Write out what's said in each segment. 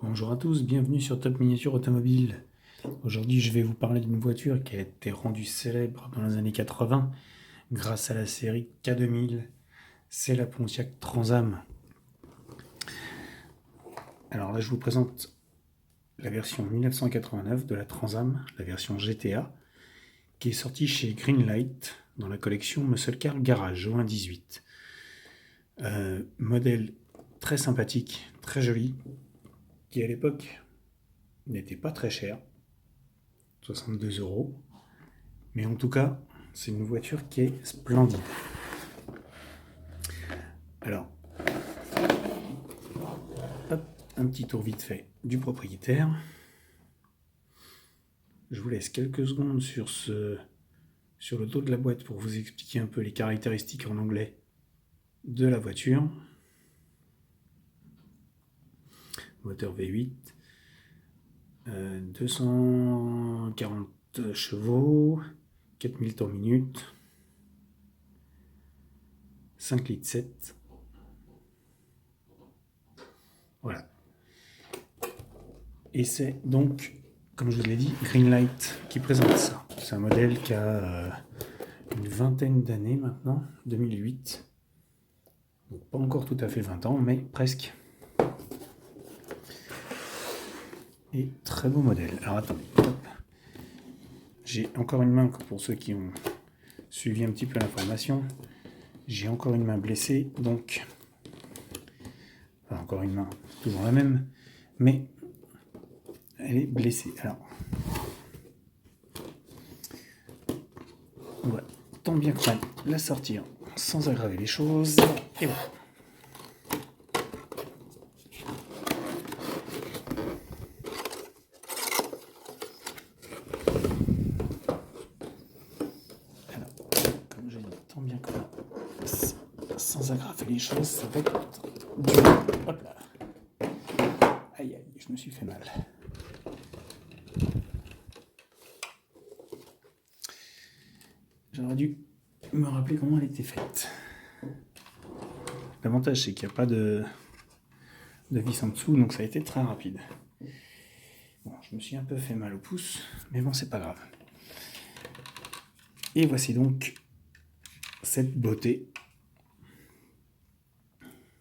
Bonjour à tous, bienvenue sur Top Miniature Automobile. Aujourd'hui, je vais vous parler d'une voiture qui a été rendue célèbre dans les années 80 grâce à la série K2000. C'est la Pontiac Trans Am. Alors là, je vous présente la version 1989 de la Trans Am, la version GTA, qui est sortie chez Greenlight dans la collection Muscle Car Garage au 1.18. Modèle très sympathique, très joli, qui à l'époque n'était pas très cher, 62 €. Mais en tout cas, c'est une voiture qui est splendide. Alors, hop, un petit tour vite fait du propriétaire. Je vous laisse quelques secondes sur le dos de la boîte pour vous expliquer un peu les caractéristiques en anglais de la voiture. Moteur V8, 240 chevaux, 4000 tours minute, 5 litres 7. Voilà. Et c'est donc, comme je vous l'ai dit, Greenlight qui présente ça. C'est un modèle qui a une vingtaine d'années maintenant, 2008. Donc pas encore tout à fait 20 ans, mais presque. Et très beau modèle. Alors attendez, hop. J'ai encore une main, pour ceux qui ont suivi un petit peu l'information, j'ai encore une main blessée, donc... Enfin, encore une main, toujours la même, mais elle est blessée. Alors, on va tant bien que mal la sortir sans aggraver les choses. Et voilà. Alors, comme je dis tant bien que mal, sans aggraver les choses, ça va être dur. Hop là. Aïe aïe, je me suis fait mal. J'aurais dû me rappeler comment elle était faite. L'avantage, c'est qu'il n'y a pas de vis en dessous, donc ça a été très rapide. Bon, je me suis un peu fait mal au pouce, mais bon, c'est pas grave. Et voici donc cette beauté,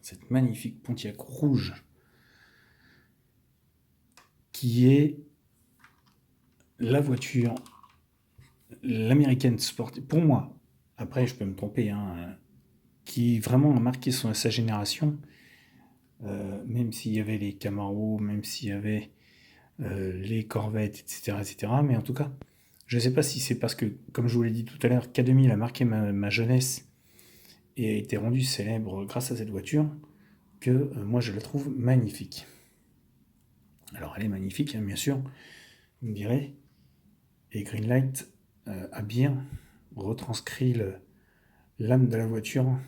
cette magnifique Pontiac rouge, qui est la voiture, l'américaine sportive, pour moi, après je peux me tromper, qui vraiment a marqué sa génération, même s'il y avait les Camaro, même s'il y avait les Corvettes, etc., etc. Mais en tout cas, je ne sais pas si c'est parce que, comme je vous l'ai dit tout à l'heure, K2000 a marqué ma jeunesse et a été rendu célèbre grâce à cette voiture, que moi je la trouve magnifique. Alors elle est magnifique, bien sûr, vous me direz, et Greenlight a bien retranscrit l'âme de la voiture,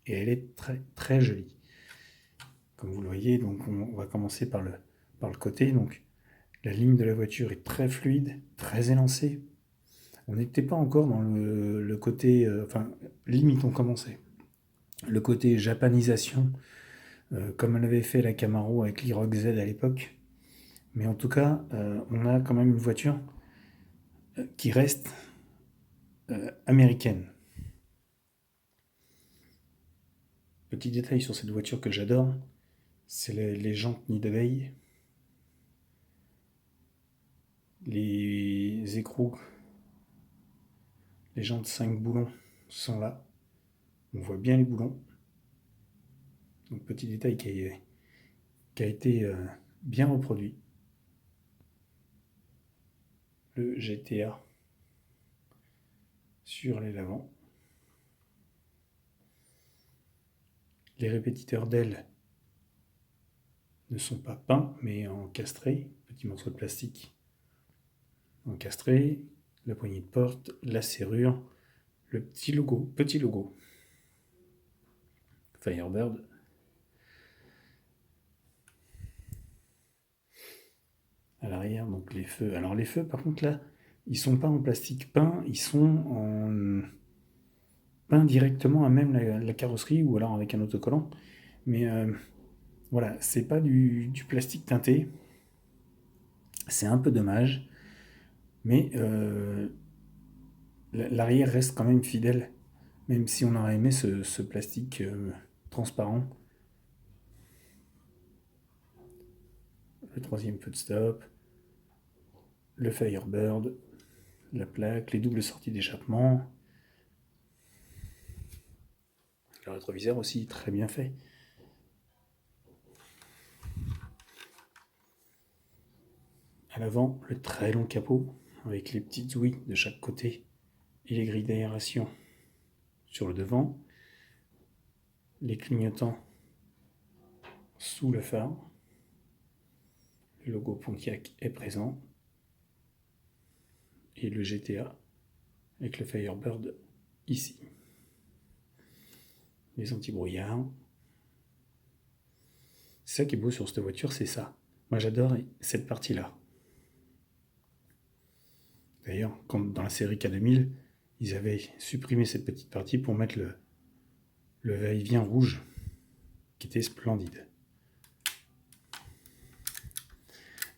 et elle est très très jolie. Comme vous le voyez, donc on va commencer par le côté. Donc la ligne de la voiture est très fluide, très élancée. On n'était pas encore dans le côté, enfin limite on commençait. Le côté japanisation, comme elle avait fait la Camaro avec l'Iroq Z à l'époque. Mais en tout cas, on a quand même une voiture qui reste américaine. Petit détail sur cette voiture que j'adore, c'est les jantes nid d'abeille. Les écrous, les jantes 5 boulons sont là. On voit bien les boulons. Donc petit détail qui a été bien reproduit. Le GTA sur les l'avant. Les répétiteurs d'ailes ne sont pas peints, mais encastrés. Petit morceau de plastique encastré. La poignée de porte, la serrure, le petit logo, Firebird. À l'arrière, donc les feux. Alors les feux, par contre là, ils sont pas en plastique peint, ils sont en peint directement à même la carrosserie ou alors avec un autocollant. Mais Voilà, c'est pas du plastique teinté. C'est un peu dommage, mais l'arrière reste quand même fidèle, même si on aurait aimé ce plastique transparent. Le troisième feu de stop, le Firebird, la plaque, les doubles sorties d'échappement. Le rétroviseur aussi, très bien fait. À l'avant, le très long capot, avec les petites ouïes de chaque côté et les grilles d'aération sur le devant. Les clignotants sous le phare. Le logo Pontiac est présent. Et le GTA avec le Firebird ici. Les anti-brouillards. C'est ça qui est beau sur cette voiture, c'est ça. Moi j'adore cette partie-là. D'ailleurs, quand dans la série K2000, ils avaient supprimé cette petite partie pour mettre le va-et-vient rouge, qui était splendide.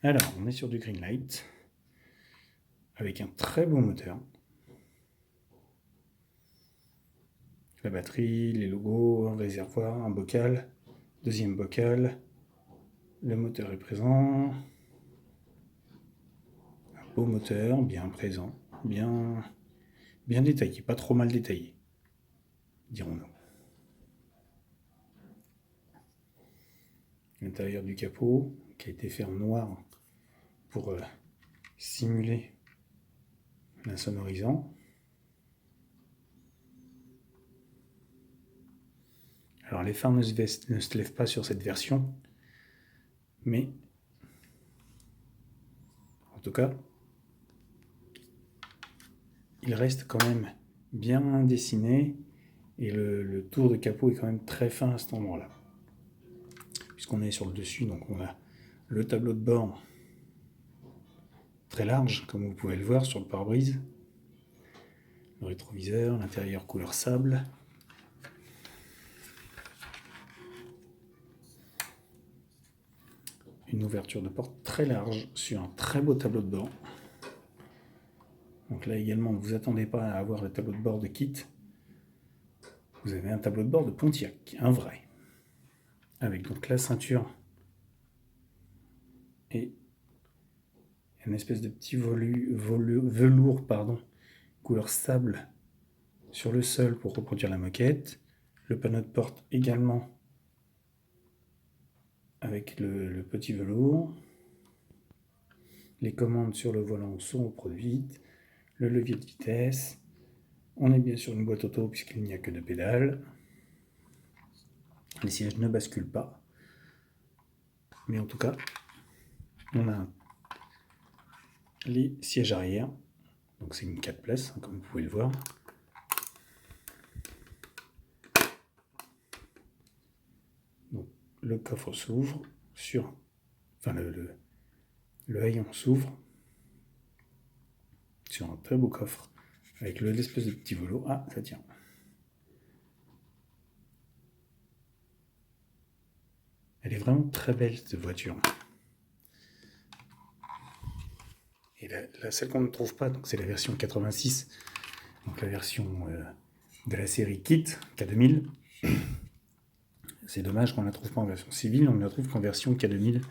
Alors, on est sur du Greenlight, avec un très beau moteur. La batterie, les logos, un réservoir, un bocal, deuxième bocal. Le moteur est présent. Un beau moteur, bien présent, bien détaillé, pas trop mal détaillé, dirons-nous. L'intérieur du capot, qui a été fait en noir pour simuler l'insonorisant. Alors les phares ne se lèvent pas sur cette version, mais en tout cas, il reste quand même bien dessiné et le tour de capot est quand même très fin à cet endroit-là. Puisqu'on est sur le dessus, donc on a le tableau de bord très large, comme vous pouvez le voir sur le pare-brise. Le rétroviseur, l'intérieur couleur sable. Une ouverture de porte très large sur un très beau tableau de bord. Donc là également, ne vous attendez pas à avoir le tableau de bord de kit. Vous avez un tableau de bord de Pontiac, un vrai. Avec donc la ceinture et une espèce de petit velours couleur sable sur le sol pour reproduire la moquette. Le panneau de porte également avec le petit velours. Les commandes sur le volant sont reproduites. Le levier de vitesse. On est bien sur une boîte auto puisqu'il n'y a que 2 pédales. Les sièges ne basculent pas. Mais en tout cas, on a les sièges arrière. Donc c'est une 4 places, comme vous pouvez le voir. Donc le coffre s'ouvre sur... Enfin le haillon s'ouvre sur un très beau coffre avec l'espèce de petit velours. Ah, ça tient. Elle est vraiment très belle cette voiture. Et celle qu'on ne trouve pas, donc c'est la version 86, donc la version de la série Kit K2000. C'est dommage qu'on ne la trouve pas en version civile, on ne la trouve qu'en version K2000.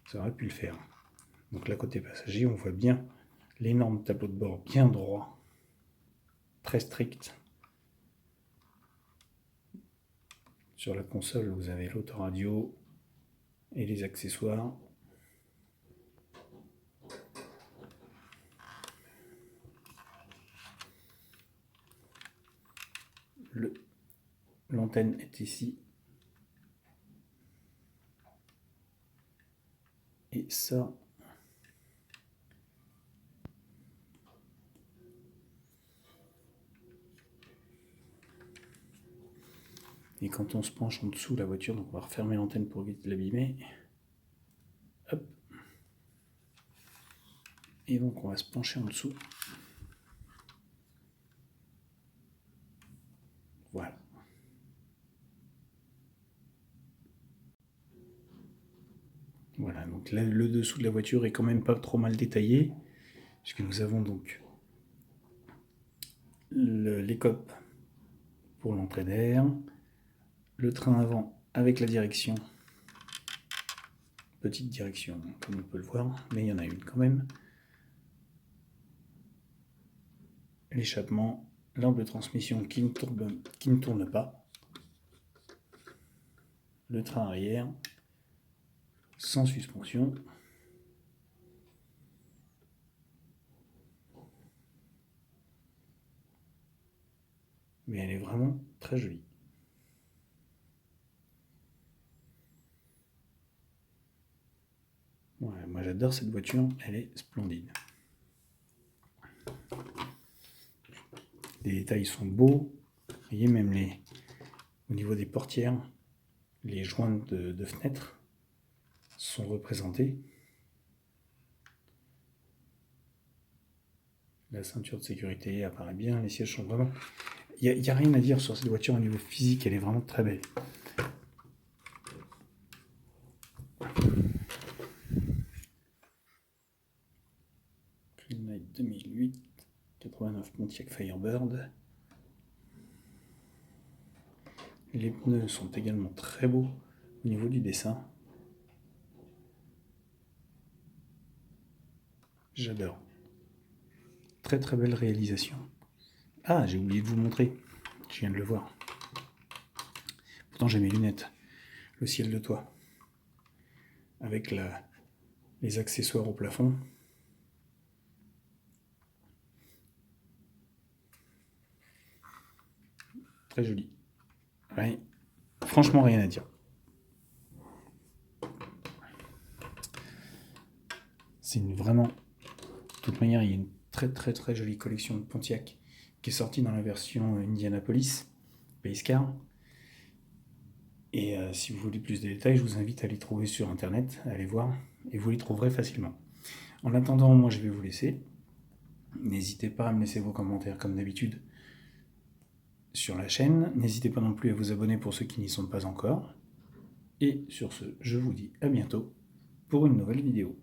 Ça aurait pu le faire. Donc là, côté passager, on voit bien l'énorme tableau de bord bien droit, très strict. Sur la console, vous avez l'autoradio et les accessoires. L'antenne est ici. Et ça... Et quand on se penche en dessous de la voiture, donc on va refermer l'antenne pour éviter de l'abîmer. Hop. Et donc on va se pencher en dessous. Voilà. Voilà, donc là, le dessous de la voiture est quand même pas trop mal détaillé, puisque nous avons donc l'écope pour l'entrée d'air, le train avant avec la direction, petite direction comme on peut le voir, mais il y en a une quand même, l'échappement, lampe de transmission qui ne tourne pas, le train arrière sans suspension, mais elle est vraiment très jolie. Ouais, moi j'adore cette voiture, elle est splendide. Les détails sont beaux, vous voyez même au niveau des portières, les joints de fenêtres sont représentés. La ceinture de sécurité apparaît bien, les sièges sont vraiment... Il n'y a rien à dire sur cette voiture au niveau physique, elle est vraiment très belle. Greenlight 2008, 89 Pontiac Firebird. Les pneus sont également très beaux au niveau du dessin. J'adore. Très très belle réalisation. Ah, j'ai oublié de vous montrer. Je viens de le voir. Pourtant j'ai mes lunettes. Le ciel de toit. Avec les accessoires au plafond. Très joli. Ouais, franchement rien à dire. C'est vraiment... De toute manière, il y a une très très très jolie collection de Pontiac qui est sortie dans la version Indianapolis, Pace Car. Et si vous voulez plus de détails, je vous invite à les trouver sur internet, à aller voir, et vous les trouverez facilement. En attendant, moi je vais vous laisser. N'hésitez pas à me laisser vos commentaires comme d'habitude sur la chaîne. N'hésitez pas non plus à vous abonner pour ceux qui n'y sont pas encore. Et sur ce, je vous dis à bientôt pour une nouvelle vidéo.